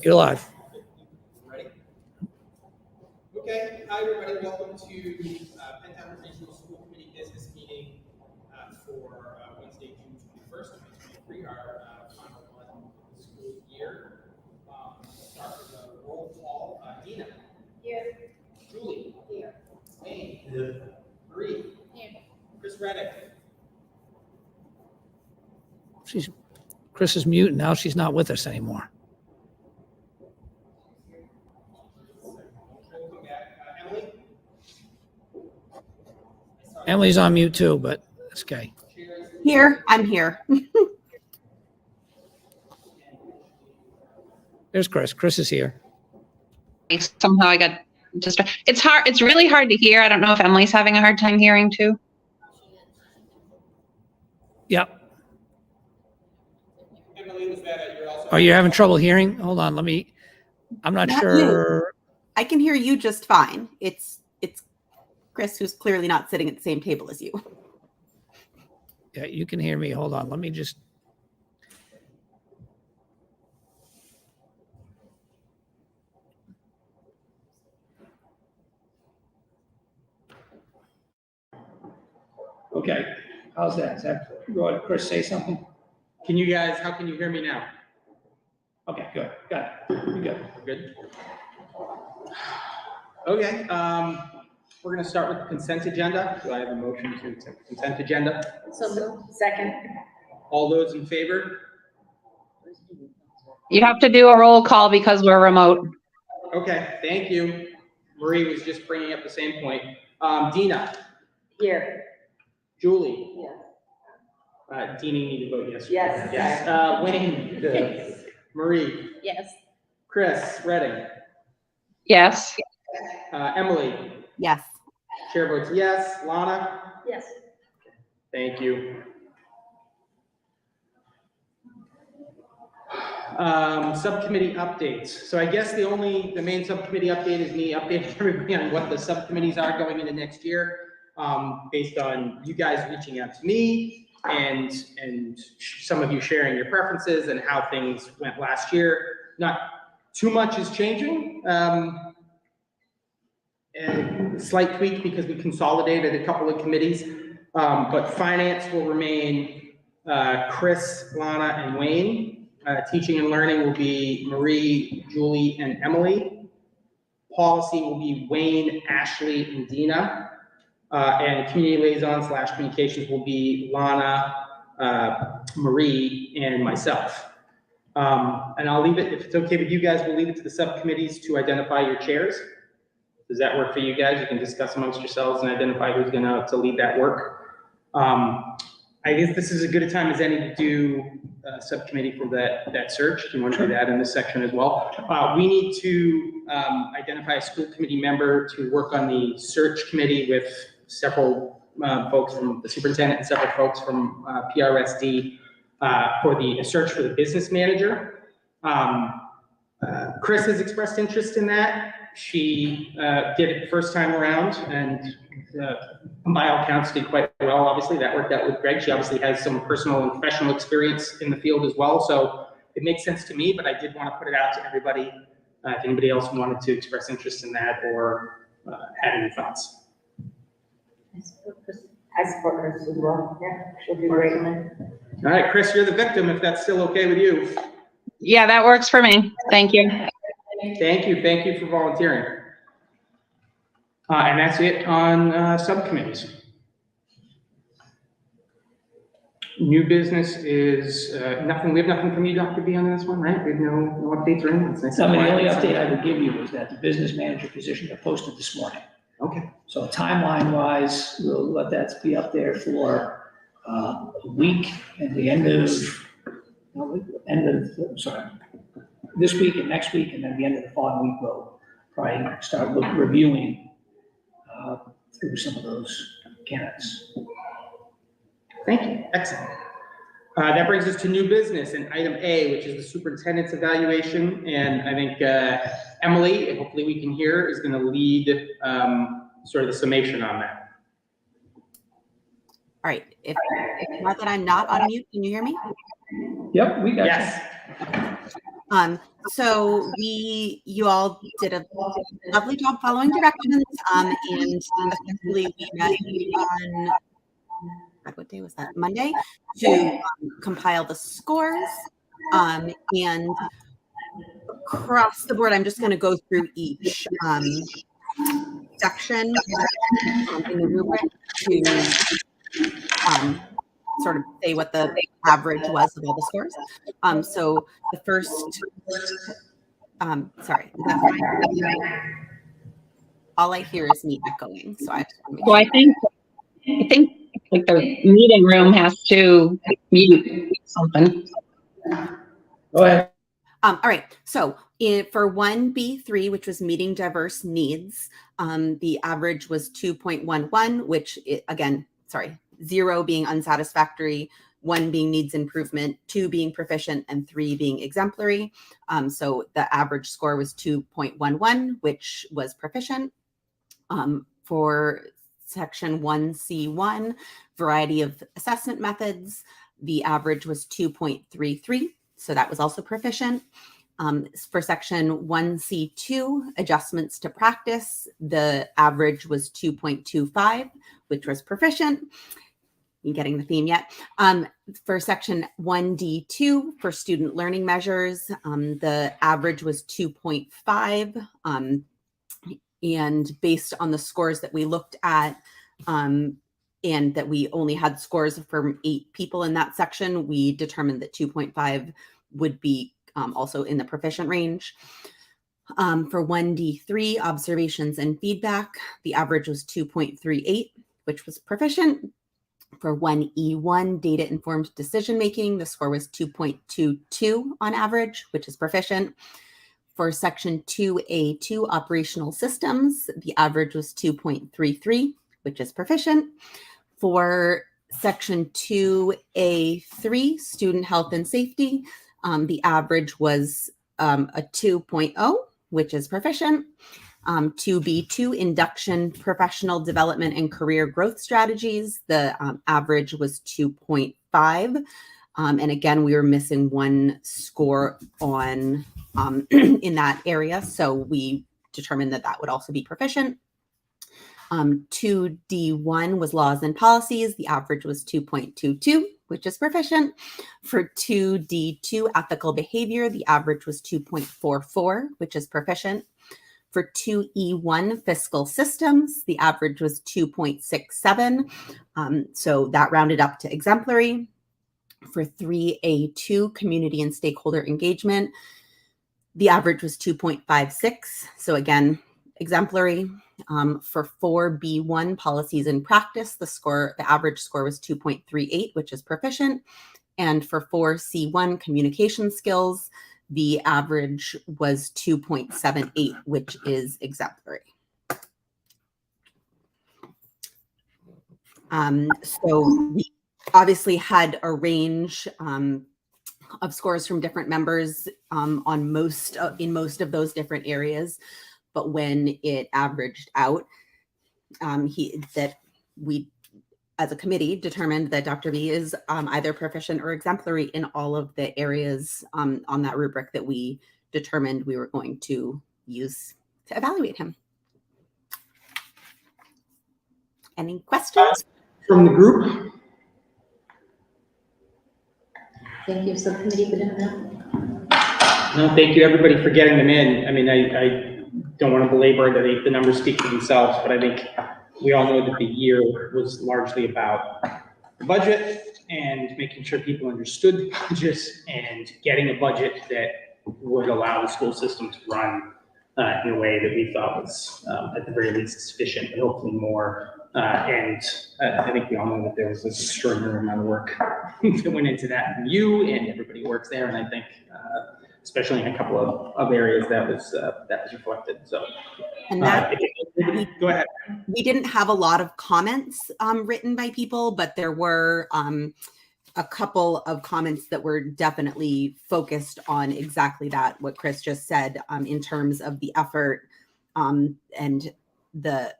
you're live. Ready? Okay, hi everybody, welcome to Pentown Regional School Committee Business Meeting for Wednesday, June 21st, 2023, our final one of the school year. Start with a roll call. Dina. Here. Julie. Here. Wayne. Here. Marie. Here. Chris Reddick. Chris is mute, and now she's not with us anymore. Welcome back. Emily. Emily's on mute too, but it's okay. Here, I'm here. There's Chris. Chris is here. Somehow I got just, it's hard. It's really hard to hear. I don't know if Emily's having a hard time hearing too. Yep. Emily, was that you're also? Are you having trouble hearing? Hold on. I'm not sure. I can hear you just fine. It's Chris who's clearly not sitting at the same table as you. Yeah, you can hear me. Hold on. Let me just. Okay. How's that? Is that, go ahead, Chris, say something? How can you hear me now? Okay, good. Got it. You're good. Good. Okay, we're gonna start with the consent agenda. Do I have a motion to accept the consent agenda? So moved. Second. All those in favor? You have to do a roll call because we're remote. Okay, thank you. Marie was just bringing up the same point. Dina, Here. Julie, Yes. Dina, you need to vote yes. Yes. Yes. Wayne, Marie, Yes. Chris, Redding, Yes. Emily, Yes. chair votes yes. Lana, Yes. thank you. Subcommittee updates. So I guess the main subcommittee update is me updating everybody on what the subcommittees are going into next year, based on you guys reaching out to me and some of you sharing your preferences and how things went last year. Not too much is changing. And a slight tweak because we consolidated a couple of committees, but finance will remain Chris, Lana, and Wayne. Teaching and learning will be Marie, Julie, and Emily. Policy will be Wayne, Ashley, and Dina. And community liaison / communications will be Lana, Marie, and myself. And I'll leave it, if it's okay with you guys, we'll leave it to the subcommittees to identify your chairs. Does that work for you guys? You can discuss amongst yourselves and identify who's gonna lead that work. I guess this is as good a time as any to do a subcommittee for that search. If you want to do that in this section as well. We need to identify a school committee member to work on the search committee with several folks from the superintendent and several folks from PRSD for the search for the business manager. Chris has expressed interest in that. She did it the first time around and by all accounts did quite well. Obviously that worked out with Greg. She obviously has some personal and professional experience in the field as well. So it makes sense to me, but I did want to put it out to everybody. If anybody else wanted to express interest in that or had any thoughts. I support Chris as well. Yeah, she'll do great. All right, Chris, you're the victim if that's still okay with you. Yeah, that works for me. Thank you. Thank you for volunteering. And that's it on subcommittees. New business is nothing. We have nothing from you, Dr. B, on this one, right? We have no updates or anything. Nice. The only update I would give you is that the business manager position got posted this morning. Okay. So timeline-wise, we'll let that be up there for a week and the this week and next week, and then the end of the following week, we'll probably start reviewing through some of those candidates. Thank you. Excellent. That brings us to new business and item A, which is the superintendent's evaluation. And I think Emily, hopefully we can hear, is going to lead sort of the summation on that. All right. If not that I'm not on mute, can you hear me? Yep, we got you. Yes. So you all did a lovely job following directions, and essentially we met on, what day was that? Monday, to compile the scores, and across the board, I'm just going to go through each section in the rubric to sort of say what the average was of all the scores. So the first, sorry, all I hear is me echoing. So I think like the meeting room has to mute something. Go ahead. All right. So for 1B3, which was meeting diverse needs, the average was 2.11, which again, sorry, 0 being unsatisfactory, 1 being needs improvement, 2 being proficient, and 3 being exemplary. So the average score was 2.11, which was proficient. For section 1C1, variety of assessment methods, the average was 2.33. So that was also proficient. For section 1C2, adjustments to practice, the average was 2.25, which was proficient. You getting the theme yet? For section 1D2, for student learning measures, the average was 2.5. And based on the scores that we looked at, and that we only had scores from 8 people in that section, we determined that 2.5 would be also in the proficient range. For 1D3, observations and feedback, the average was 2.38, which was proficient. For 1E1, data-informed decision-making, the score was 2.22 on average, which is proficient. For section 2A2, operational systems, the average was 2.33, which is proficient. For section 2A3, student health and safety, the average was a 2.0, which is proficient. 2B2, induction, professional development, and career growth strategies, the average was 2.5. And again, we were missing 1 score on in that area, so we determined that that would also be proficient. 2D1 was laws and policies. The average was 2.22, which is proficient. For 2D2, ethical behavior, the average was 2.44, which is proficient. For 2E1, fiscal systems, the average was 2.67. So that rounded up to exemplary. For 3A2, community and stakeholder engagement, the average was 2.56. So again, exemplary. For 4B1, policies and practice, the average score was 2.38, which is proficient. And for 4C1, communication skills, the average was 2.78, which is exemplary. So we obviously had a range of scores from different members on most of those different areas, but when it averaged out, we as a committee determined that Dr. V is either proficient or exemplary in all of the areas on that rubric that we determined we were going to use to evaluate him. Any questions? From the group? Thank you, subcommittee, for doing that. No, thank you, everybody, for getting them in. I mean, I don't want to belabor the numbers speak for themselves, but I think we all know that the year was largely about the budget and making sure people understood the budget and getting a budget that would allow the school system to run in a way that we thought was at the very least sufficient, but hopefully more. And I think we all know that there was this extraordinary amount of work that went into that from you and everybody who works there. And I think, especially in a couple of areas, that was reflected. So, And that, go ahead. we didn't have a lot of comments written by people, but there were a couple of comments that were definitely focused on exactly that, what Chris just said, in terms of the effort and the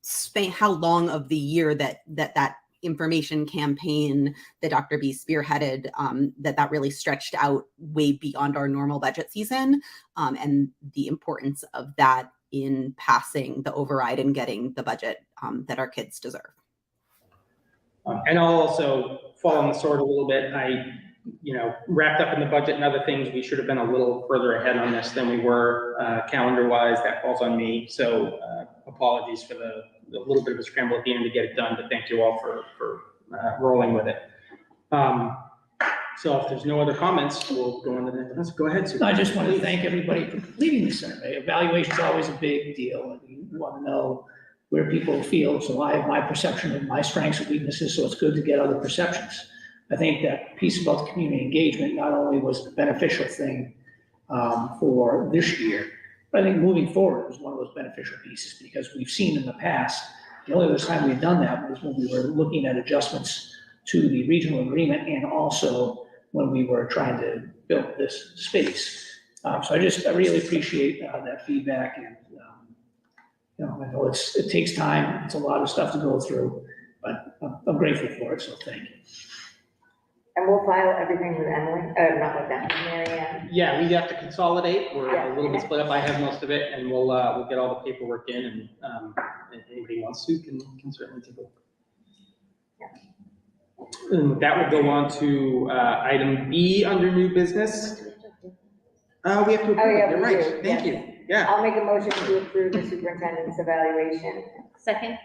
span, how long of the year that information campaign that Dr. B spearheaded, that really stretched out way beyond our normal budget season, and the importance of that in passing the override and getting the budget that our kids deserve. And I'll also fall on the sword a little bit. Wrapped up in the budget and other things, we should have been a little further ahead on this than we were calendar-wise. That falls on me. So apologies for the little bit of a scramble at the end to get it done, but thank you all for rolling with it. So if there's no other comments, we'll go on to the next. Let's go ahead, Sue. I just want to thank everybody for completing the survey. Evaluation is always a big deal. You want to know where people feel. So I have my perception of my strengths and weaknesses, so it's good to get other perceptions. I think that piece about the community engagement not only was a beneficial thing for this year, but I think moving forward was one of those beneficial pieces, because we've seen in the past, the only other time we've done that was when we were looking at adjustments to the regional agreement, and also when we were trying to build this space. So I really appreciate that feedback, and I know it takes time. It's a lot of stuff to go through, but I'm grateful for it, so thank you. And we'll file everything with Emily, not with Emily, Mary Ann. Yeah, we have to consolidate. We're Yeah. a little bit split up. I have most of it, and we'll get all the paperwork in, and if anybody wants to can certainly take a look. And that would go on to item B under new business. We have to approve Oh, yeah, it. You're we right. do, Thank yes. you. Yeah. I'll make a motion to approve the superintendent's evaluation. Second?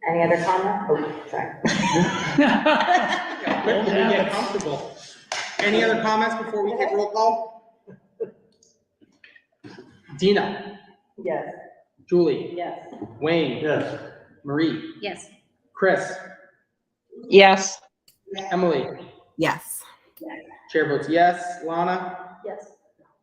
Any other comment? Oh, sorry. Quick, we get comfortable. Any other comments before we take roll call? Dina, Yes. Julie, Yes. Wayne, Yes. Marie, Yes. Chris, Yes. Emily. Yes. Chair votes yes. Lana? Yes.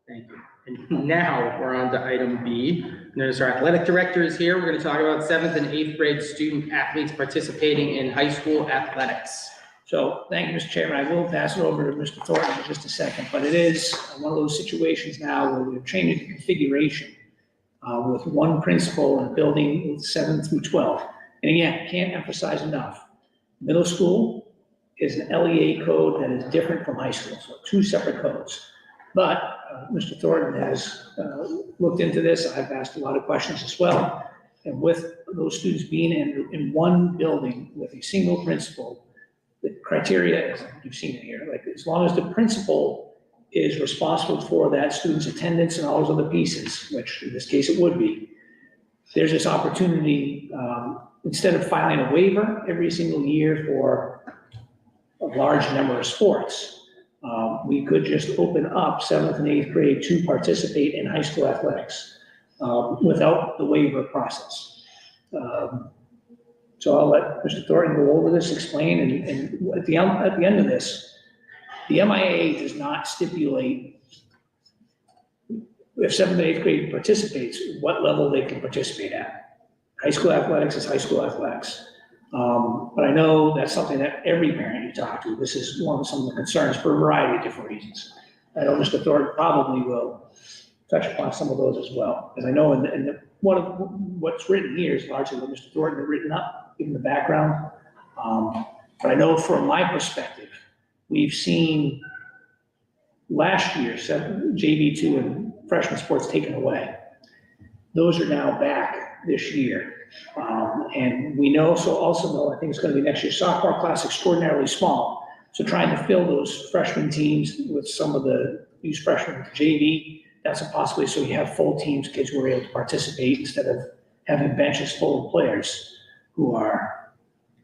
Thank you. And now we're on to item B. Notice our athletic director is here. We're going to talk about 7th and 8th grade student athletes participating in high school athletics. So thank you, Mr. Chairman. I will pass it over to Mr. Thornton in just a second, but it is one of those situations now where we've changed the configuration with one principal and building with 7 through 12. And again, can't emphasize enough, middle school is an LEA code that is different from high school, so 2 separate codes. But Mr. Thornton has looked into this. I've asked a lot of questions as well. And with those students being in one building with a single principal, the criteria, as you've seen it here, like as long as the principal is responsible for that student's attendance and all those other pieces, which in this case it would be, there's this opportunity, instead of filing a waiver every single year for a large number of sports, we could just open up 7th and 8th grade to participate in high school athletics without the waiver process. So I'll let Mr. Thornton go over this, explain, and at the end of this, the MIA does not stipulate if 7th and 8th grade participates, what level they can participate at. High school athletics is high school athletics. But I know that's something that every parent you talk to, this is one of some of the concerns for a variety of different reasons. I know Mr. Thornton probably will touch upon some of those as well. Because I know one of what's written here is largely what Mr. Thornton had written up in the background. But I know from my perspective, we've seen last year, JV2 and freshman sports taken away. Those are now back this year. And we also know, I think it's going to be next year, sophomore class extraordinarily small. So trying to fill those freshman teams with some of these freshmen with JV, that's a possibility. So you have full teams, kids who are able to participate instead of having benches full of players who are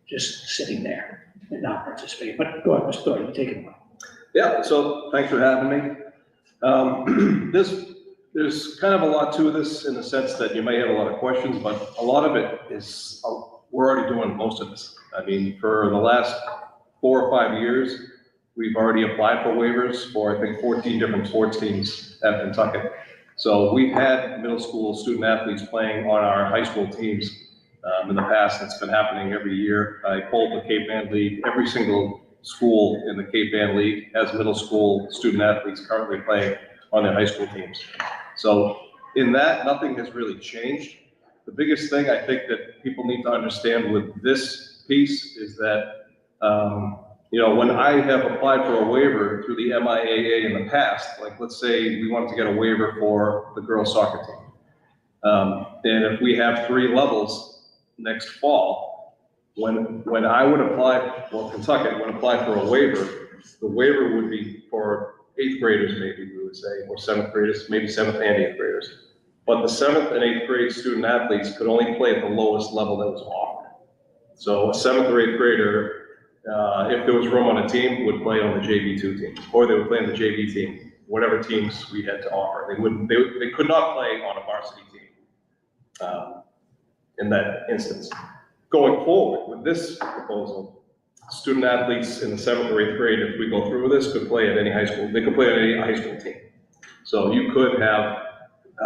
just sitting there and not participating. But go ahead, Mr. Thornton, take it away. Yeah, so thanks for having me. There's kind of a lot to this in the sense that you may have a lot of questions, but a lot of it is, we're already doing most of this. I mean, for the last 4 or 5 years, we've already applied for waivers for, I think, 14 different sports teams at Pentucket. So we've had middle school student athletes playing on our high school teams in the past. It's been happening every year. I pulled the Cape Ann League. Every single school in the Cape Ann League has middle school student athletes currently playing on their high school teams. So in that, nothing has really changed. The biggest thing I think that people need to understand with this piece is that, when I have applied for a waiver through the MIAA in the past, like let's say we wanted to get a waiver for the girls soccer team. And if we have 3 levels next fall, when I would apply, well, Kentucky would apply for a waiver, the waiver would be for 8th graders, maybe we would say, or 7th graders, maybe 7th and 8th graders. But the 7th and 8th grade student athletes could only play at the lowest level that was offered. So a 7th or 8th grader, if there was room on a team, would play on the JV2 team, or they would play on the JV team, whatever teams we had to offer. They could not play on a varsity team in that instance. Going forward with this proposal, student athletes in the 7th or 8th grade, if we go through with this, could play at any high school. They could play at any high school team. So you could have,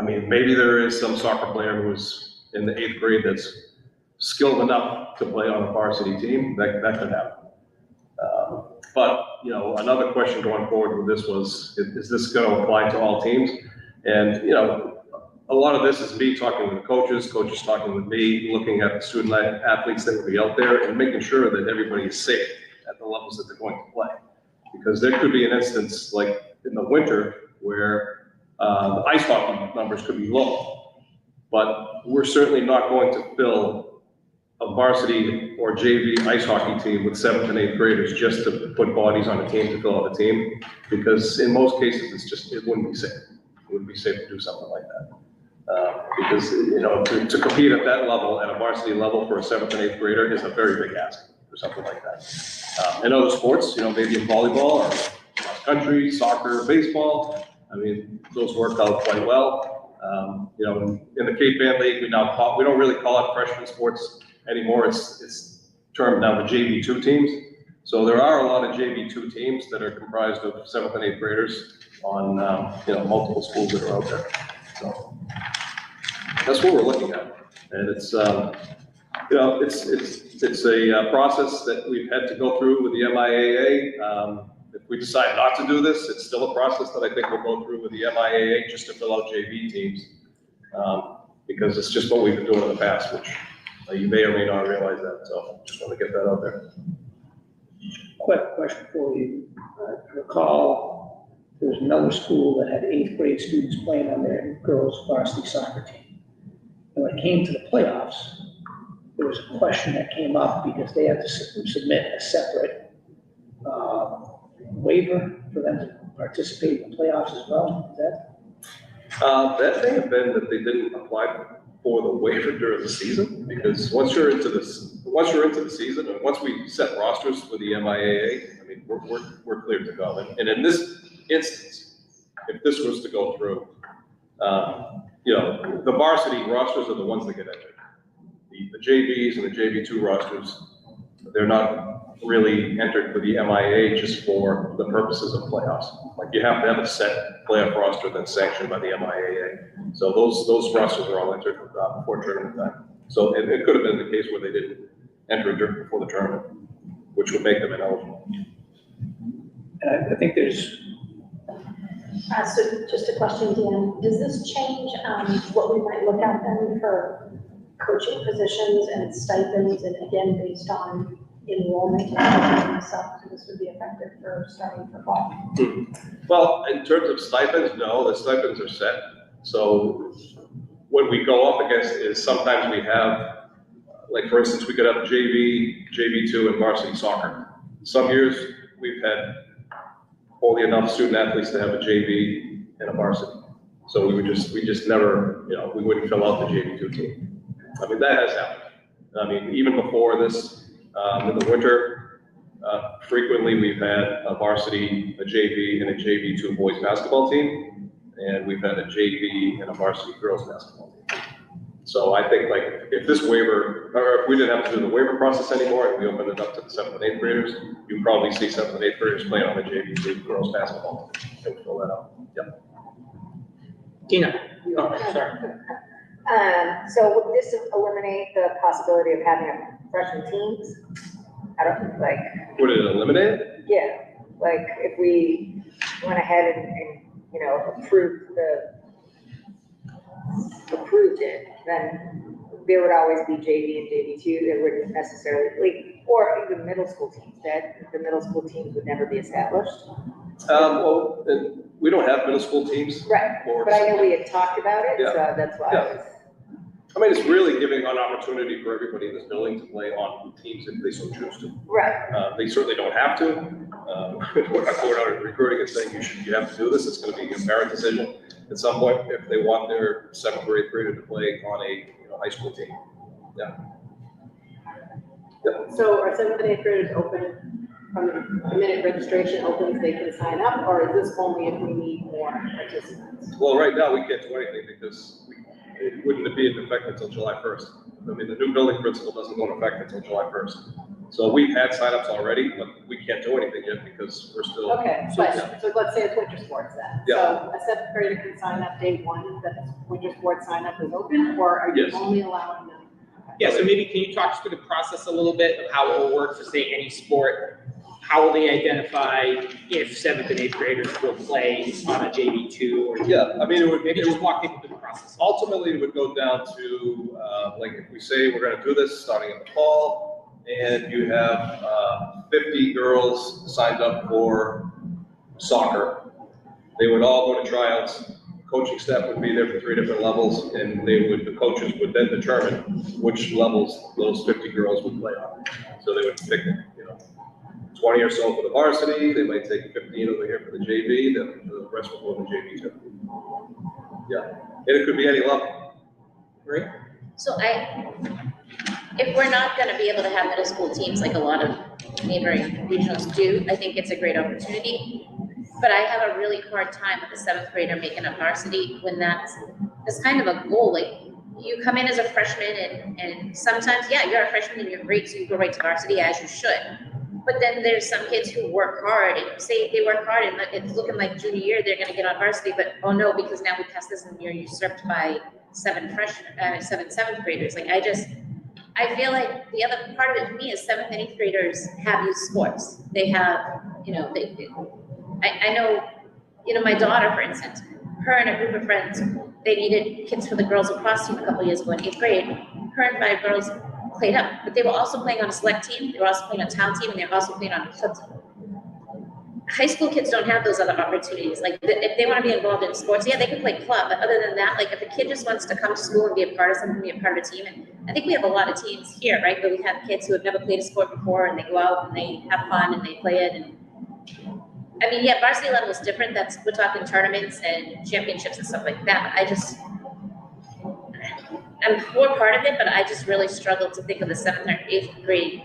maybe there is some soccer player who's in the 8th grade that's skilled enough to play on a varsity team. That could happen. But another question going forward with this was, is this going to apply to all teams? And a lot of this is me talking with the coaches talking with me, looking at the student athletes that will be out there and making sure that everybody is safe at the levels that they're going to play. Because there could be an instance like in the winter where the ice hockey numbers could be low, but we're certainly not going to fill a varsity or JV ice hockey team with 7th and 8th graders just to put bodies on a team to fill out a team, because in most cases it wouldn't be safe. It wouldn't be safe to do something like that. Because to compete at that level, at a varsity level for a 7th and 8th grader is a very big ask for something like that. In other sports, maybe in volleyball or cross country, soccer, baseball, those work out quite well. In the Cape Ann League, we don't really call it freshman sports anymore. It's termed now the JV2 teams. So there are a lot of JV2 teams that are comprised of 7th and 8th graders on multiple schools that are out there. So that's what we're looking at, and it's it's a process that we've had to go through with the MIAA. If we decide not to do this, it's still a process that I think we'll go through with the MIAA just to fill out JV teams, because it's just what we've been doing in the past, which you may or may not realize that. So just want to get that out there. Quick question for you. I recall there was another school that had 8th grade students playing on their girls varsity soccer team. And when it came to the playoffs, there was a question that came up because they had to submit a separate waiver for them to participate in the playoffs as well. Is that? That may have been that they didn't apply for the waiver during the season, because once you're into the season, and once we set rosters with the MIAA, we're clear to go. And in this instance, if this was to go through, the varsity rosters are the ones that get entered. The JVs and the JV2 rosters, they're not really entered for the MIAA just for the purposes of playoffs. Like you have to have a set playoff roster that's sanctioned by the MIAA. So those rosters are all entered before tournament time. So it could have been the case where they didn't enter before the tournament, which would make them ineligible. And I think there's, So just a question, Dan, does this change what we might look at then for coaching positions and stipends, and again, based on enrollment and stuff, so this would be effective for starting for fall? Well, in terms of stipends, no, the stipends are set. So what we go up against is sometimes we have, like for instance, we could have JV, JV2 and varsity soccer. Some years we've had only enough student athletes to have a JV and a varsity. So we just never, we wouldn't fill out the JV2 team. That has happened. Even before this, in the winter, frequently we've had a varsity, a JV and a JV2 boys basketball team. And we've had a JV and a varsity girls basketball team. So I think like if this waiver, or if we didn't have to do the waiver process anymore and we opened it up to the 7th and 8th graders, you'd probably see 7th and 8th graders playing on the JV2 girls basketball team. And fill that out. Yep. Tina, sorry. So would this eliminate the possibility of having a freshman teams? Would it eliminate it? Yeah, like if we went ahead and approved it, then there would always be JV and JV2, there wouldn't necessarily, like, or even middle school teams, that the middle school teams would never be established. Well, and we don't have middle school teams. Right, Or- but I know we had talked about it, so Yeah. that's why I Yeah. was. I mean, it's really giving an opportunity for everybody in this building to play on teams if they so choose to. Right, They certainly don't have to. We're not going out and recruiting and saying you have to do this. It's gonna be a parent decision at some point if they want their 7th or 8th grader to play on a, high school team. So are 7th and 8th graders open from the minute registration opens, they can sign up, or is this only if we need more participants? Well, right now, we can't do anything because it wouldn't be in effect until July 1st. I mean, the new building principle doesn't go into effect until July 1st. So we've had signups already, but we can't do anything yet because we're still. Okay, so let's say it's winter sports then. Yeah. So a 7th grader can sign up day one, that winter sports sign up is open, or are you Yes. only allowing them? Yeah, so maybe can you talk us through the process a little bit of how it will work for, say, any sport? How will they identify if 7th and 8th graders will play on a JV2 or? Yeah, I mean, it would, Maybe just walk people through the process. ultimately, it would go down to, like, if we say we're gonna do this starting in the fall, and you have, 50 girls signed up for soccer, they would all go to tryouts. Coaching staff would be there for 3 different levels, and the coaches would then determine which levels those 50 girls would play on. So they would pick, 20 or so for the varsity, they might take 15 over here for the JV, then the rest will go to JV2. Yeah, and it could be any level. Right? So if we're not gonna be able to have middle school teams like a lot of neighboring regionals do, I think it's a great opportunity. But I have a really hard time with a 7th grader making a varsity when that's kind of a goal. Like, you come in as a freshman and sometimes, yeah, you're a freshman and you're great, so you go right to varsity as you should. But then there's some kids who work hard and say they work hard and it's looking like junior year, they're gonna get on varsity, but oh no, because now we passed this and you're usurped by 7th graders. Like, I feel like the other part of it for me is 7th and 8th graders have youth sports. They have, I know, my daughter, for instance, her and a group of friends, they needed kids for the girls lacrosse team a couple years ago in 8th grade. Her and 5 girls played up, but they were also playing on a select team, they were also playing on a town team, and they were also playing on a club team. High school kids don't have those other opportunities. Like, if they want to be involved in sports, yeah, they can play club, but other than that, like, if a kid just wants to come to school and be a part of something, be a part of a team, and I think we have a lot of teams here, right, where we have kids who have never played a sport before, and they go out and they have fun and they play it, and I mean, yeah, varsity level is different, we're talking tournaments and championships and stuff like that, I'm for part of it, but I just really struggle to think of the 7th or 8th grade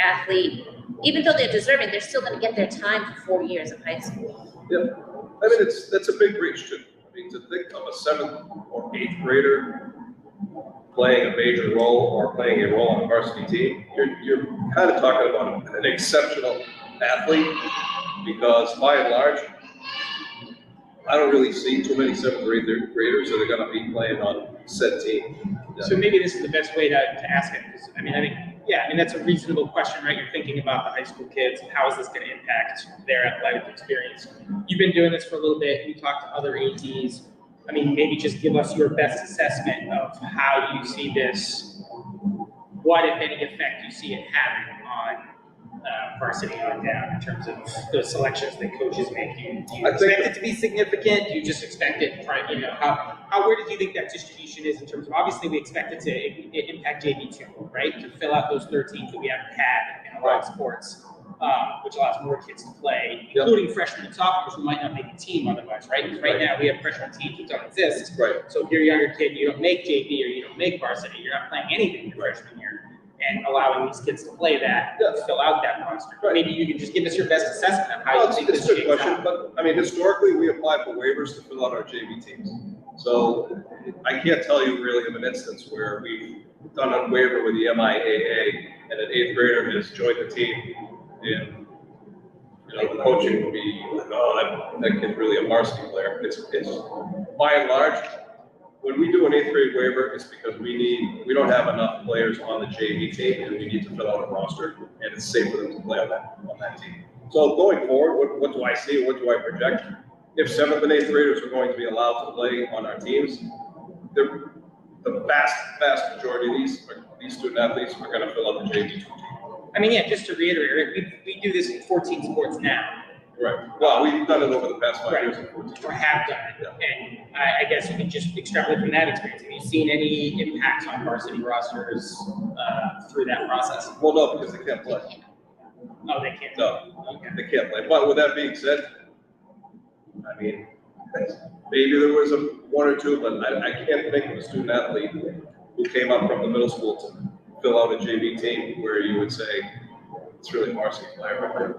athlete, even though they're deserving, they're still gonna get their time for 4 years of high school. Yeah, I mean, that's a big reach too. I mean, to think of a 7th or 8th grader playing a major role or playing a role on a varsity team, you're kind of talking about an exceptional athlete, because by and large, I don't really see too many 7th or 8th graders that are gonna be playing on said team. Yeah. So maybe this is the best way to ask it, because, I think that's a reasonable question, right? You're thinking about the high school kids, and how is this gonna impact their athletic experience? You've been doing this for a little bit, you talked to other ADs. I mean, maybe just give us your best assessment of how you see this, what, if any, effect you see it having on varsity on down in terms of the selections that coaches make. Do you expect it to be significant? Do you just expect it, where did you think that distribution is in terms of, obviously we expect it to impact JV2, right? To fill out those 13 that we haven't had in a lot of sports, which allows more kids to play, including freshmen and sophomores who might not make a team otherwise, right? Because right now we have freshman teams that don't exist. Right. So if you're a younger kid, you don't make JV or you don't make varsity, you're not playing anything your freshman year. And allowing these kids to play that, fill out that roster. Right. Maybe you can just give us your best assessment of how Well, you think it's this a good shakes question, out. but I mean, historically, we apply for waivers to fill out our JV teams. So I can't tell you really of an instance where we've done a waiver with the MIAA and an 8th grader has joined the team and, the coaching will be, that kid's really a varsity player. It's by and large, when we do an 8th grade waiver, it's because we don't have enough players on the JV team and we need to fill out a roster and it's safe for them to play on that team. So going forward, what do I see? What do I project? If 7th and 8th graders are going to be allowed to play on our teams, the vast majority of these student athletes are gonna fill out the JV team. I mean, yeah, just to reiterate, we do this in 14 sports now, Right, well, we've done it over the past 5 Right. years. Unfortunately. or have done it. And I guess you can just extrapolate from that experience. Have you seen any impacts on varsity rosters through that process? Well, no, because they can't play. Oh, they can't. No, they can't play. But with that being said, I mean, maybe there was one or two, but I can't think of a student athlete who came up from the middle school to fill out a JV team where you would say, it's really varsity player right there.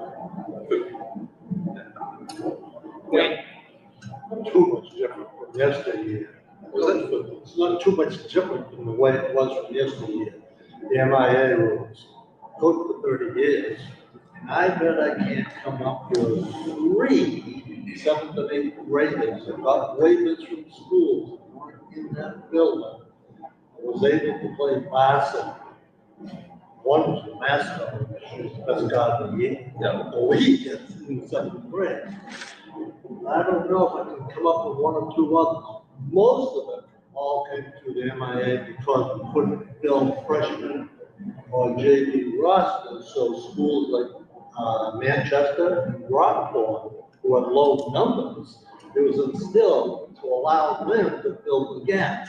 Wait, Too much different from yesteryear. It's not too much different from the way it was from yesteryear. The MIA rules, code for 30 years. And I bet I can't come up with 3 7th and 8th graders that got waivers from schools that weren't in that building. I was able to play varsity. One was the mascot, she was the best guy of the year. Yeah. The league in 7th grade. I don't know if I can come up with 1 or 2 others. Most of them all came through the MIA because we couldn't fill freshmen or JV rosters, so schools like Manchester and Rockport, who had low numbers, it was instilled to allow them to fill the gap.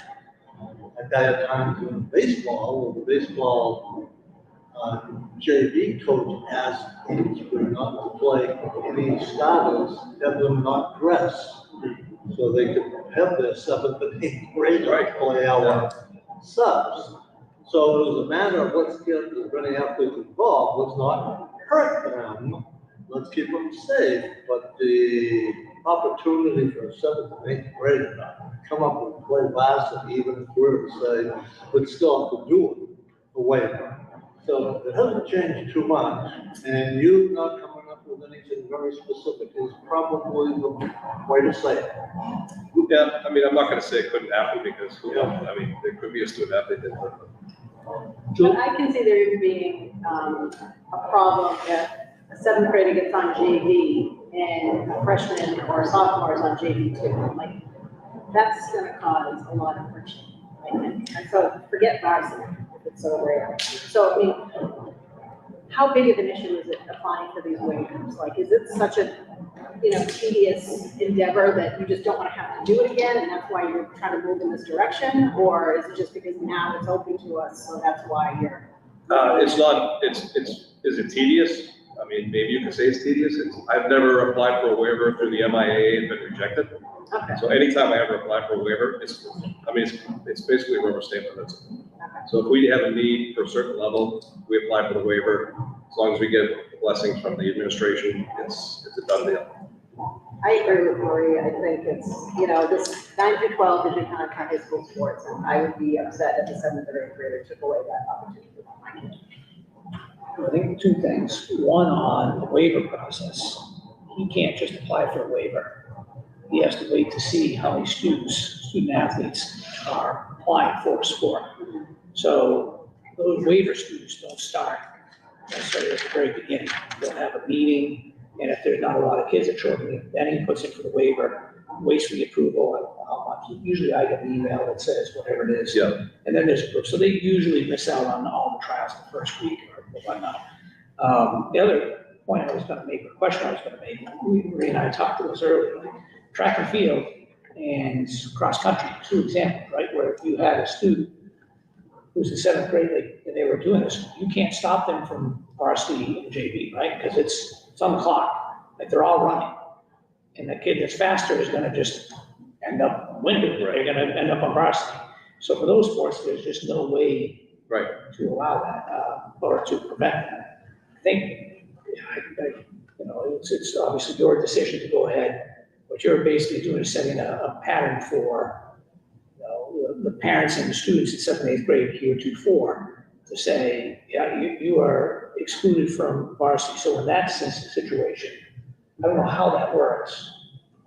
At that time in baseball, when the baseball JV coach asked each were not to play any starters, have them not dress, so they could have their 7th and 8th graders play our subs. So it was a matter of let's get as many athletes involved, let's not hurt them, let's keep them safe, but the opportunity for a 7th and 8th grader to come up and play varsity, even if we're say, would still have to do it the waiver. So it hasn't changed too much, and you not coming up with anything very specific is probably the way to say it. Yeah, I mean, I'm not gonna say it couldn't happen because, who knows? I mean, there could be a student athlete that. But I can see there even being a problem if a 7th grader gets on JV and a freshman or a sophomore is on JV too. Like, that's gonna cause a lot of friction, I think. And so forget varsity if it's so rare. So, I mean, how big of an issue is it applying for these waivers? Like, is it such a, tedious endeavor that you just don't want to have to do it again, and that's why you're trying to move in this direction? Or is it just because now it's open to us, so that's why you're? It's not, is it tedious? I mean, maybe you could say it's tedious. I've never applied for a waiver through the MIA and been rejected. Okay. So anytime I ever apply for a waiver, it's basically a rubber stamp. That's it. So if we have a need for a certain level, we apply for the waiver. As long as we get blessings from the administration, it's a done deal. I agree with Marie. I think it's, this 9 through 12 is your time for high school sports, and I would be upset if the 7th or 8th grader took away that opportunity from my kid. I think 2 things. One, on the waiver process, he can't just apply for a waiver. He has to wait to see how many student athletes are applying for a sport. So those waiver students don't start necessarily at the very beginning. They'll have a meeting, and if there's not a lot of kids that show up, then he puts in for the waiver, waits for the approval. I don't know how much. Usually I get an email that says whatever it is. Yeah. And then there's, so they usually miss out on all the trials the first week or whatnot. The other point I was gonna make, or question I was gonna make, Marie and I talked to this earlier, like track and field and cross country, 2 examples, right? Where if you had a student who's in 7th grade, and they were doing this, you can't stop them from varsity and JV, right? Because it's on the clock, like they're all running. And the kid that's faster is gonna just end up winning, they're gonna end up on varsity. So for those sports, there's just no way to allow that, or to prevent that. I think, it's obviously your decision to go ahead. What you're basically doing is setting a pattern for, the parents and the students in 7th and 8th grade heretofore to say, yeah, you are excluded from varsity. So in that situation, I don't know how that works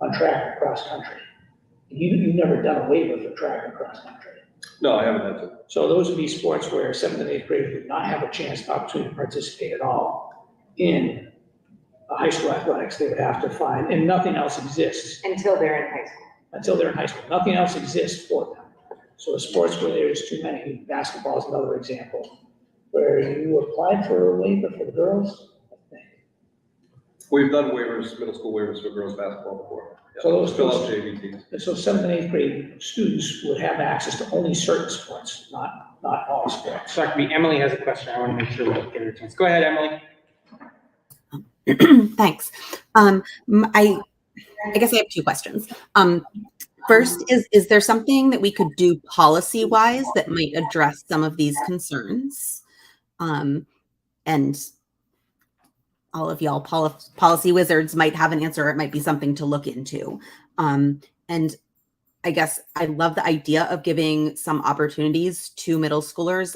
on track and cross country. You've never done a waiver for track and cross country. No, I haven't had to. So those would be sports where 7th and 8th graders would not have a chance, opportunity to participate at all in high school athletics. They would have to find, and nothing else exists Until they're in high school. until they're in high school. Nothing else exists for them. So sports where there's too many, basketball is another example, where you applied for a waiver for the girls. We've done waivers, middle school waivers for girls basketball before. Yeah. So those- Fill out JV teams. And so 7th and 8th grade students would have access to only certain sports, not all sports. Sorry, Emily has a question. I want to make sure we get her a chance. Go ahead, Emily. Thanks. I guess I have two questions. First is there something that we could do policy wise that might address some of these concerns? And all of y'all policy wizards might have an answer. It might be something to look into. And I guess I love the idea of giving some opportunities to middle schoolers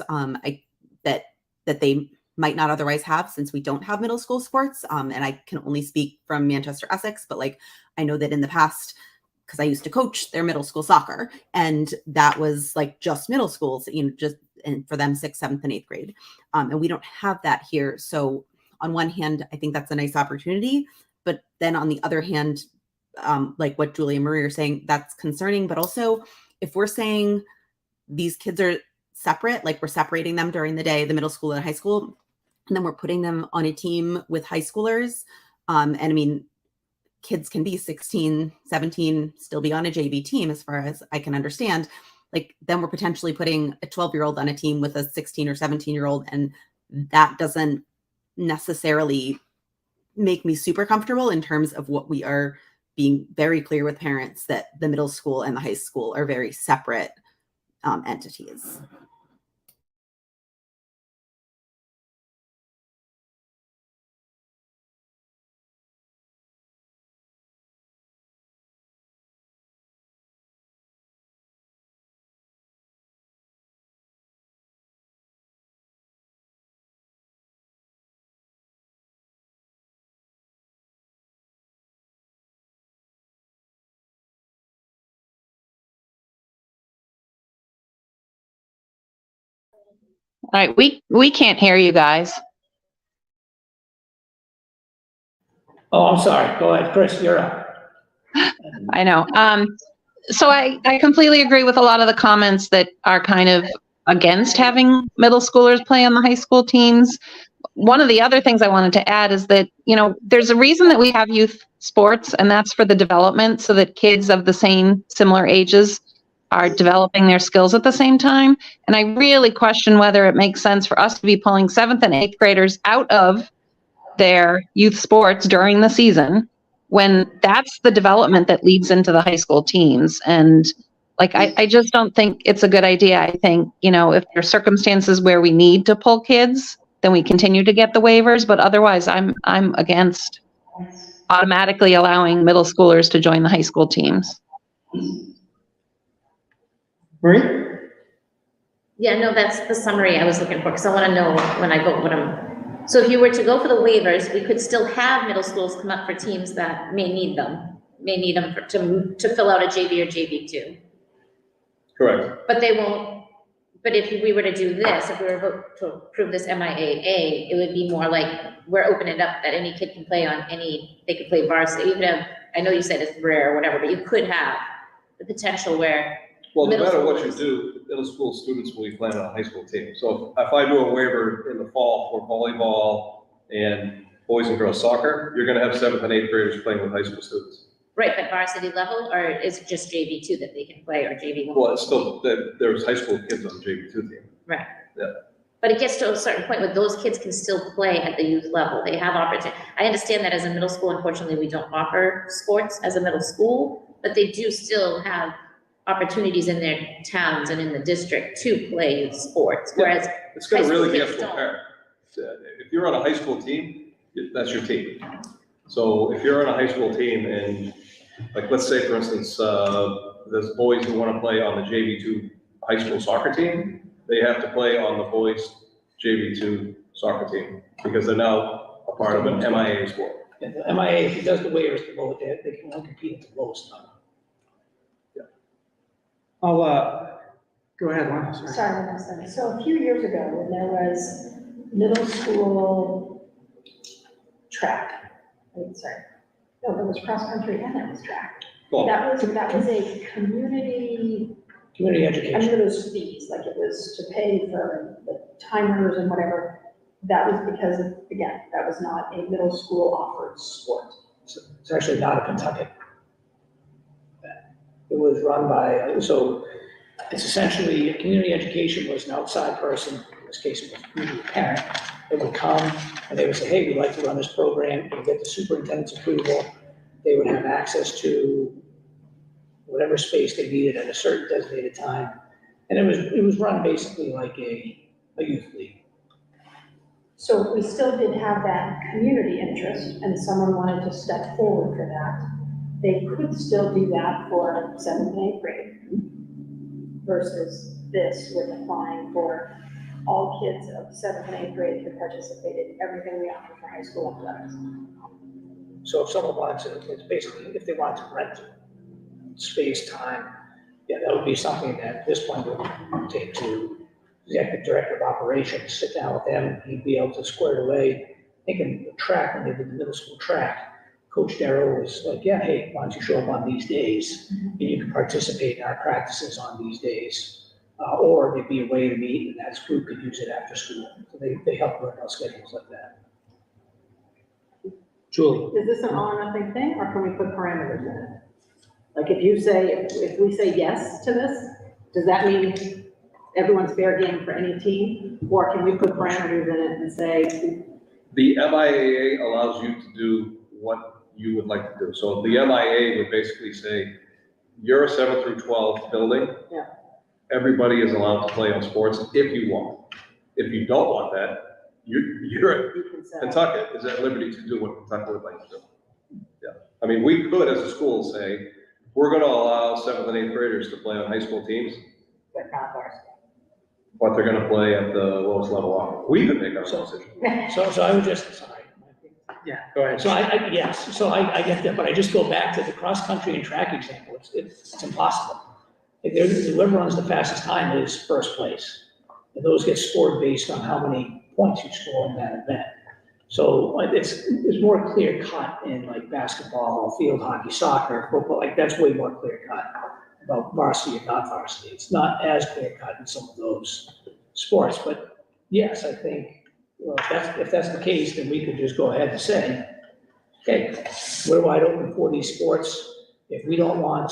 that they might not otherwise have, since we don't have middle school sports. And I can only speak from Manchester, Essex, but like I know that in the past, because I used to coach their middle school soccer, and that was like just middle schools, just and for them 6th, 7th, and 8th grade. And we don't have that here. So on one hand, I think that's a nice opportunity, but then on the other hand, like what Julie and Marie are saying, that's concerning. But also, if we're saying these kids are separate, like we're separating them during the day, the middle school and high school, and then we're putting them on a team with high schoolers. And I mean, kids can be 16, 17, still be on a JV team, as far as I can understand. Like, then we're potentially putting a 12-year-old on a team with a 16 or 17-year-old, and that doesn't necessarily make me super comfortable in terms of what we are being very clear with parents, that the middle school and the high school are very separate entities. All right, we can't hear you guys. Oh, I'm sorry. Go ahead, Chris, you're up. I know. So I completely agree with a lot of the comments that are kind of against having middle schoolers play on the high school teams. One of the other things I wanted to add is that, there's a reason that we have youth sports, and that's for the development, so that kids of the similar ages are developing their skills at the same time. And I really question whether it makes sense for us to be pulling 7th and 8th graders out of their youth sports during the season, when that's the development that leads into the high school teams. And like, I just don't think it's a good idea. I think, if there are circumstances where we need to pull kids, then we continue to get the waivers. But otherwise, I'm against automatically allowing middle schoolers to join the high school teams. Marie? Yeah, no, that's the summary I was looking for, because I want to know when I vote so if you were to go for the waivers, we could still have middle schools come up for teams that may need them to fill out a JV or JV2. Correct. But they won't, but if we were to do this, if we were to approve this MIAA, it would be more like, we're opening it up that any kid can play they could play varsity. You could have, I know you said it's rare or whatever, but you could have the potential where. Well, no middle matter what you schoolers- do, middle school students will be playing on a high school team. So if I do a waiver in the fall for volleyball and boys and girls soccer, you're gonna have 7th and 8th graders playing with high school students. Right, but varsity level, or is it just JV2 that they can play, or JV1? Well, it's still, there's high school kids on the JV2 team. Right. Yeah. But it gets to a certain point where those kids can still play at the youth level. They have opportunity. I understand that as a middle school, unfortunately, we don't offer sports as a middle school, but they do still have opportunities in their towns and in the district to play youth sports, whereas It's gonna high school really be up kids to a don't. parent. If you're on a high school team, that's your team. So if you're on a high school team and, like, let's say, for instance, there's boys who wanna play on the JV2 high school soccer team, they have to play on the boys JV2 soccer team, because they're now a part of an MIA sport. And the MIA, if it does the waivers, they can only compete at the lowest number. I'll, go ahead, Lana, sorry. Sorry, Vanessa. So a few years ago, when there was middle school track, no, there was cross country and there was track. Well, That was a community Community I education. mean, those fees, like it was to pay for the timers and whatever, that was because of, again, that was not a middle school offered sport. It's actually not a Kentucky. It was run by, so it's essentially, community education was an outside person, in this case it was usually a parent, that would come and they would say, hey, we'd like to run this program, and get the superintendent's approval. They would have access to whatever space they needed at a certain designated time. And it was run basically like a youth league. So if we still did have that community interest and someone wanted to step forward for that, they could still do that for 7th and 8th grade versus this with applying for all kids of 7th and 8th grade to participate in everything we offer for high school athletics. So if someone wanted to, it's basically, if they wanted to rent space, time, yeah, that would be something that at this point would take to executive director of operations, sit down with them, he'd be able to square it away. I think in the track, when they did the middle school track, Coach Darrow was like, yeah, hey, why don't you show up on these days? And you can participate in our practices on these days. Or there'd be a way to meet and that group could use it after school. So they help work out schedules like that. Julie? Is this an all or nothing thing, or can we put parameters in it? Like if you say, if we say yes to this, does that mean everyone's fair game for any team? Or can we put parameters in it and say, The MIAA allows you to do what you would like to do. So the MIA would basically say, you're a 7 through 12 building. Yeah. Everybody is allowed to play on sports if you want. If you don't want that, you're you can say? Kentucky is at liberty to do what Kentucky would like to do. Yeah, I mean, we could as a school say, we're gonna allow 7th and 8th graders to play on high school teams, But not ours. but they're gonna play at the lowest level off. We could make our decision. So I would just, sorry. Yeah, go ahead. So yes, so I get that, but I just go back to the cross-country and track example, it's impossible. Whoever runs the fastest time is first place. And those get scored based on how many points you score in that event. So it's more clear cut in like basketball, field hockey, soccer, football, like that's way more clear cut about varsity and not varsity. It's not as clear cut in some of those sports, but yes, I think, well, if that's the case, then we could just go ahead and say, okay, we're wide open for these sports. If we don't want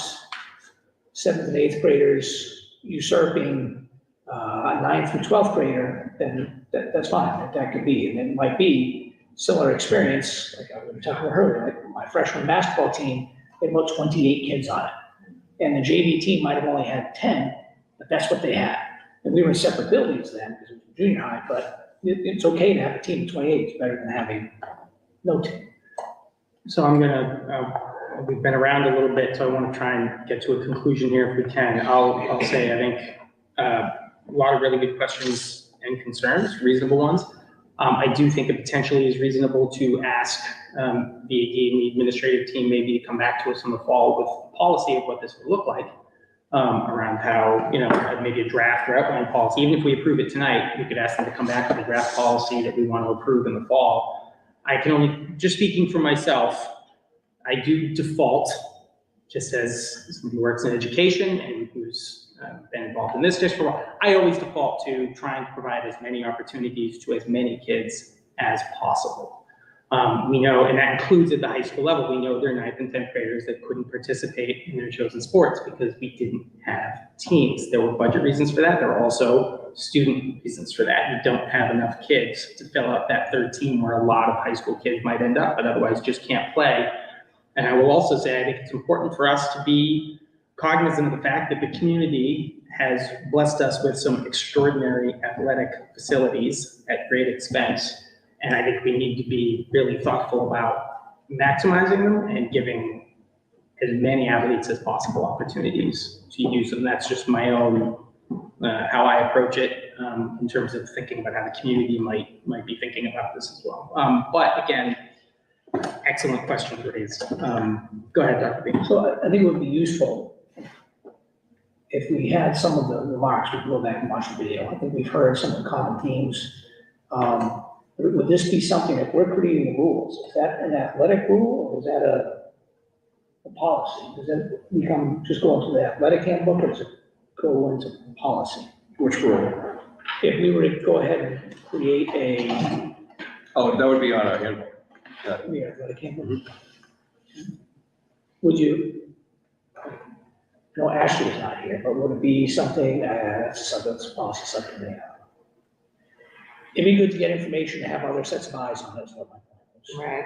7th and 8th graders usurping a 9th through 12th grader, then that's fine, that could be. And it might be similar experience, like I was talking about earlier, like my freshman basketball team, they had about 28 kids on it. And the JV team might have only had 10, but that's what they had. And we were in separate buildings then, because it was junior high, but it's okay to have a team of 28, it's better than having no team. So I'm gonna, we've been around a little bit, so I want to try and get to a conclusion here if we can. I'll say, I think, a lot of really good questions and concerns, reasonable ones. I do think it potentially is reasonable to ask the AD and the administrative team maybe to come back to us in the fall with a policy of what this would look like, around how, maybe a draft or outline policy. Even if we approve it tonight, we could ask them to come back with a draft policy that we want to approve in the fall. I can only, just speaking for myself, I do default, just as somebody who works in education and who's been involved in this district, I always default to trying to provide as many opportunities to as many kids as possible. We know, and that includes at the high school level, we know there are 9th and 10th graders that couldn't participate in their chosen sports because we didn't have teams. There were budget reasons for that. There were also student reasons for that. You don't have enough kids to fill out that third team where a lot of high school kids might end up, but otherwise just can't play. And I will also say, I think it's important for us to be cognizant of the fact that the community has blessed us with some extraordinary athletic facilities at great expense. And I think we need to be really thoughtful about maximizing them and giving as many athletes as possible opportunities to use them. That's just my own, how I approach it in terms of thinking about how the community might be thinking about this as well. But again, excellent question raised. Go ahead, Dr. B. So I think it would be useful if we had some of the remarks, we could go back and watch the video. I think we've heard some of the common themes. Would this be something, if we're creating the rules, is that an athletic rule or is that a policy? Does that become, just go into the athletic handbook or does it go into policy. Which rule? If we were to go ahead and create a, Oh, that would be on our handbook. yeah, what I can't remember. Would you, no, Ashley is not here, but would it be something, that's policy subcommittee? It'd be good to get information to have other sets of eyes on it, is what my point is. Right.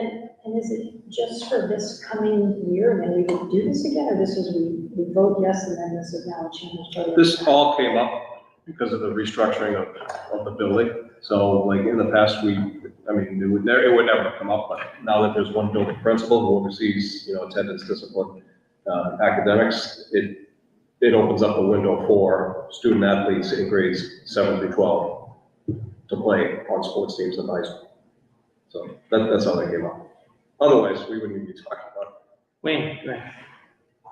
And is it just for this coming year, and then we would do this again, or this is, we vote yes, and then this is now a change? for the- This all came up because of the restructuring of the building. So like in the past, it would never come up, but now that there's one building principal who oversees, attendance, discipline, academics, it opens up a window for student athletes in grades 7 through 12 to play on sports teams in high school. So that's how that came up. Otherwise, we wouldn't even be talking about it. Wayne, go ahead.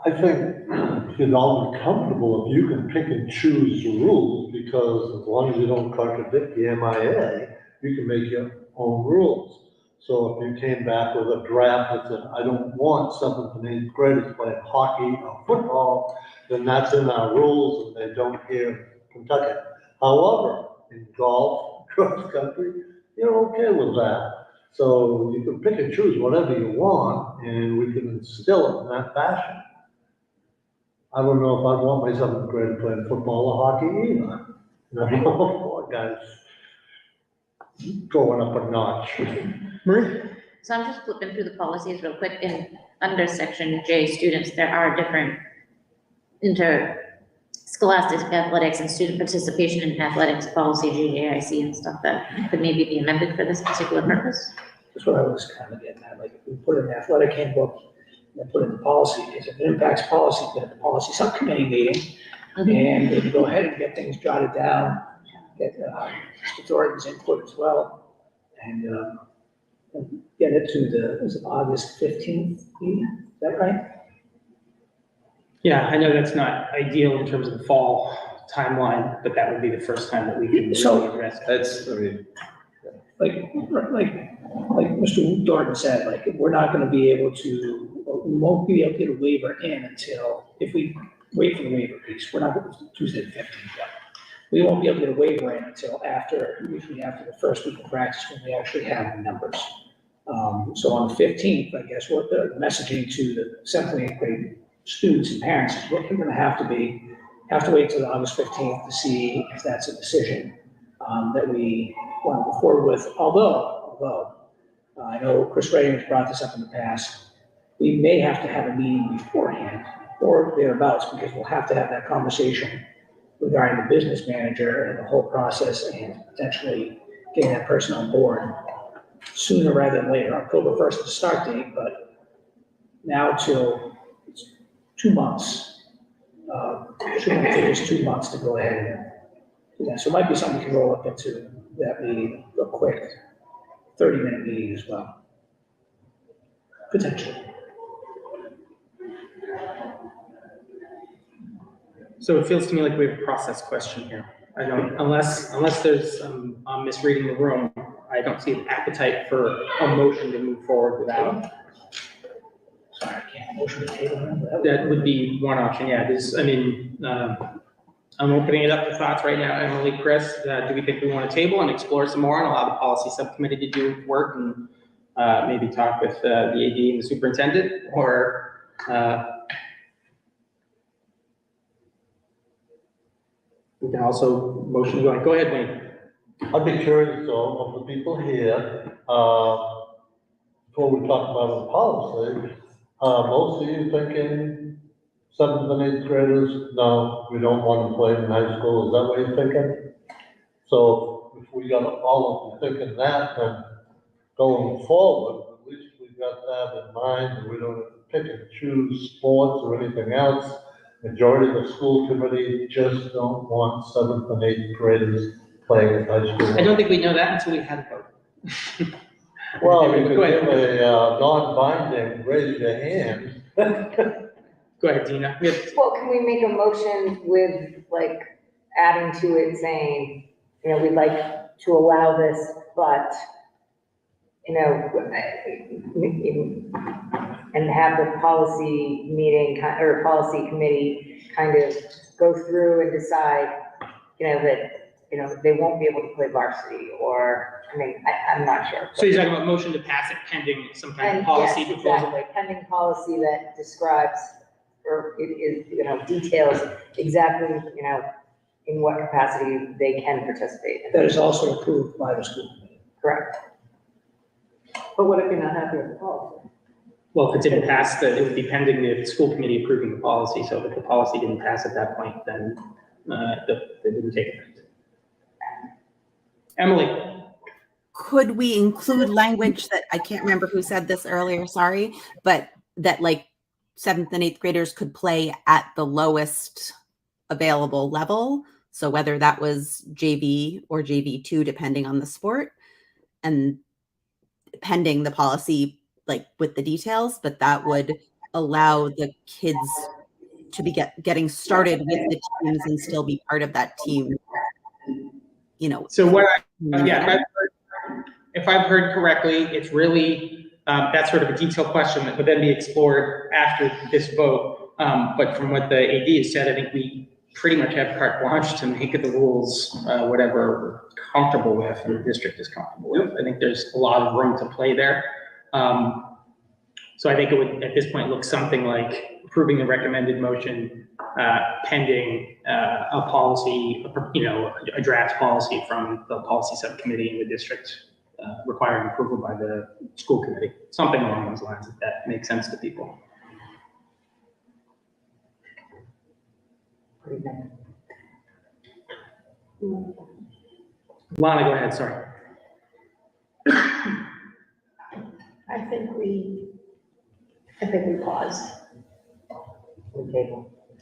I think you'd all be comfortable if you can pick and choose the rules, because as long as you don't contradict the MIA, you can make your own rules. So if you came back with a draft that said, I don't want 7th and 8th graders playing hockey or football, then that's in our rules and they don't here in Kentucky. However, in golf, cross country, you're okay with that. So you can pick and choose whatever you want and we can instill it in that fashion. I don't know if I want my 7th grader playing football or hockey either. Poor guys going up a notch. Marie? So I'm just flipping through the policies real quick, and under section J, students, there are different interscholastic athletics and student participation in athletics policy, JJIC and stuff that could maybe be amended for this particular purpose. That's what I was kind of getting at, like, if we put in the athletic handbook, and put in the policy, because if it impacts policy, then the policy subcommittee meeting, and maybe go ahead and get things jotted down, get Mr. Thornton's input as well, and get it to is it August 15th meeting, is that right? Yeah, I know that's not ideal in terms of the fall timeline, but that would be the first time that we can So- really address it. That's, Like Mr. Thornton said, like, we're not gonna be able to, we won't be able to get a waiver in until, if we wait for the waiver piece, we're not, Tuesday the 15th, but we won't be able to get a waiver in until usually after the first week of practice, when we actually have the numbers. So on the 15th, I guess, what the messaging to the 7th and 8th grade students and parents is what we're gonna have to wait till August 15th to see if that's a decision that we want to go forward with, although I know Chris Redding has brought this up in the past, we may have to have a meeting beforehand or thereabouts, because we'll have to have that conversation regarding the business manager and the whole process, and potentially getting that person on board sooner rather than later. October 1st is the start date, but now till 2 months. Shouldn't take us 2 months to go ahead and do that. So it might be something we can roll up into that meeting, a quick 30-minute meeting as well. Potentially. So it feels to me like we have a process question here. I don't, unless there's, I'm misreading the room, I don't see an appetite for a motion to move forward without. Sorry, I can't motion to table that. That would be one option, yeah. I'm opening it up to thoughts right now. Emily, Chris, do we think we want to table and explore some more and allow the policy subcommittee to do work and maybe talk with the AD and the superintendent, or we can also motion to go ahead, Wayne. I'd be curious though, of the people here, before we talk about the policy, most of you thinking 7th and 8th graders, no, we don't want them playing in high school, is that what you're thinking? So if we got all of you thinking that, then going forward, at least we've got that in mind, and we don't have to pick and choose sports or anything else. Majority of the school committee just don't want 7th and 8th graders playing in high school. I don't think we know that until we have a vote. Well, you could Go ahead. give a non-binding, raise your hand. Go ahead, Dina. We have- Well, can we make a motion with, like, adding to it saying, we'd like to allow this, but, and have the policy meeting, or policy committee kind of go through and decide, that, they won't be able to play varsity, or, I'm not sure. So you're talking about motion to pass it pending some kind of And policy yes, proposal? exactly, pending policy that describes, or it is, details exactly, in what capacity they can participate. That is also approved by the school committee. Correct. But what if you're not happy with the policy? Well, if it didn't pass, it would be pending the school committee approving the policy, so if the policy didn't pass at that point, then, they didn't take effect. Emily? Could we include language that, I can't remember who said this earlier, sorry, but that like 7th and 8th graders could play at the lowest available level? So whether that was JV or JV2, depending on the sport, and pending the policy, like with the details, but that would allow the kids to be getting started with the teams and still be part of that team, So what if I've heard correctly, it's really, that's sort of a detailed question that would then be explored after this vote. But from what the AD has said, I think we pretty much have carte blanche to make the rules, whatever we're comfortable with and the district is comfortable with. I think there's a lot of room to play there. So I think it would, at this point, look something like approving the recommended motion, pending a policy, a draft policy from the policy subcommittee in the district, requiring approval by the school committee, something along those lines, if that makes sense to people. Lana, go ahead, sorry. I think we paused.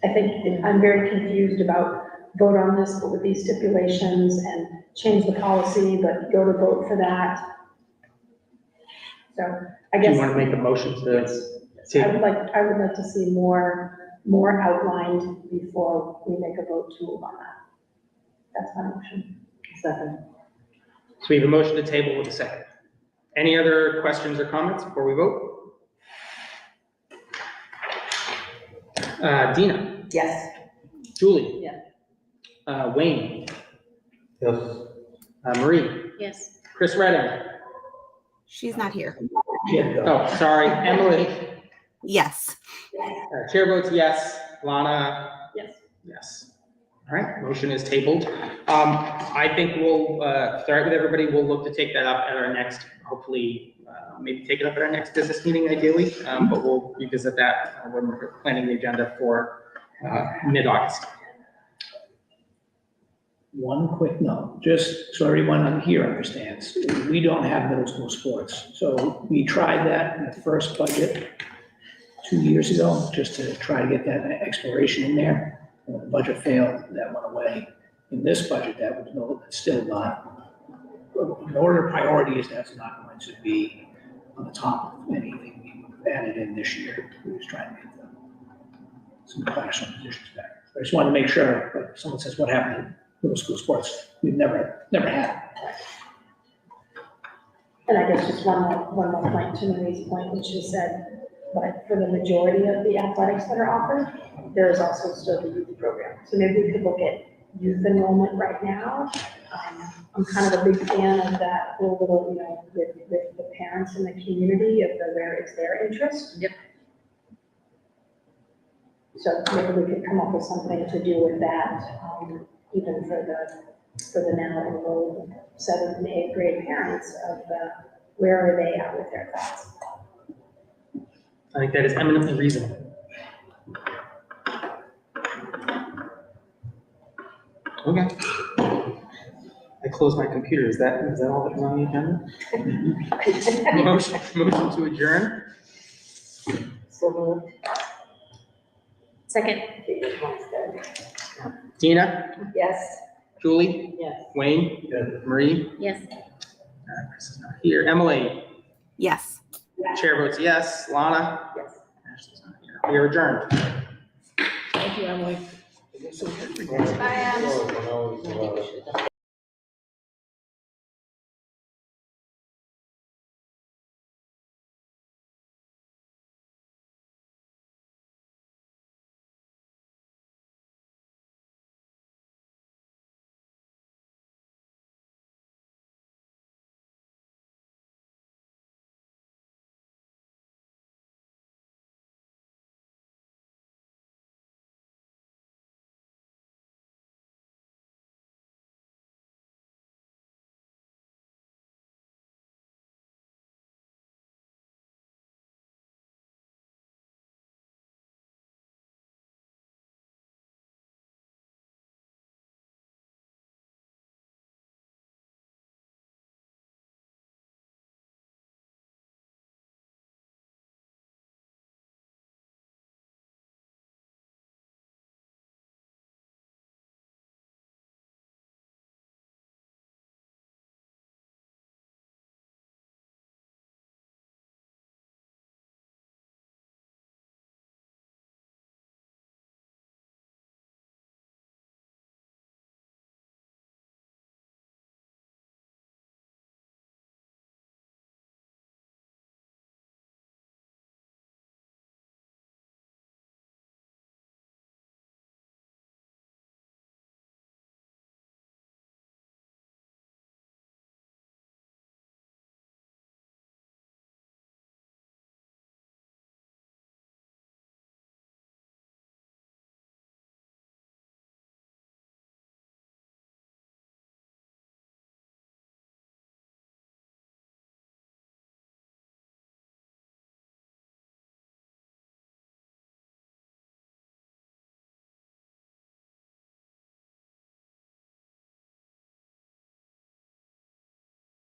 I think I'm very confused about vote on this, but with these stipulations and change the policy, but go to vote for that. So I Do guess. you want to make a motion to I would like to see more outlined before we make a vote to move on that. That's my motion. Second. So we have a motion to table with a second. Any other questions or comments before we vote? Dina, Yes. Julie, Yes. Wayne, Yes. Marie, Yes. Chris Redding. she's not here. Yeah, Oh, sorry, Emily. Yes. Chair votes yes. Lana? Yes. Yes. All right, motion is tabled. I think we'll, start with everybody. We'll look to take that up at our next, hopefully, maybe take it up at our next business meeting ideally, but we'll revisit that when we're planning the agenda for mid-August. one quick note, just so everyone here understands, we don't have middle school sports. So we tried that in the first budget 2 years ago, just to try to get that exploration in there. When the budget failed, that went away. In this budget, that was still not, in order of priorities, that's not going to be on the top of anything we added in this year. We was trying to get some classroom positions back. I just wanted to make sure, like, if someone says, what happened to middle school sports? We've never had. And I guess just one more point to Marie's point, which she said, but for the majority of the athletics that are offered, there is also still the youth program. So maybe we could look at youth enrollment right now. I'm kind of a big fan of that little, with the parents in the community of where is their interest. Yep. So maybe we could come up with something to do with that, even for the now enrolled 7th and 8th grade parents of where are they at with their thoughts. I think that is eminently reasonable. Okay. I closed my computer. Is that all that's on the agenda? Motion to adjourn? So moved. Second. Dina, Yes. Julie, Yes. Wayne, Marie, Yes. Chris is not here. Emily, Yes. chair votes yes. Lana? Yes. Ashley's not here. We are adjourned. Thank you, Emily. Bye,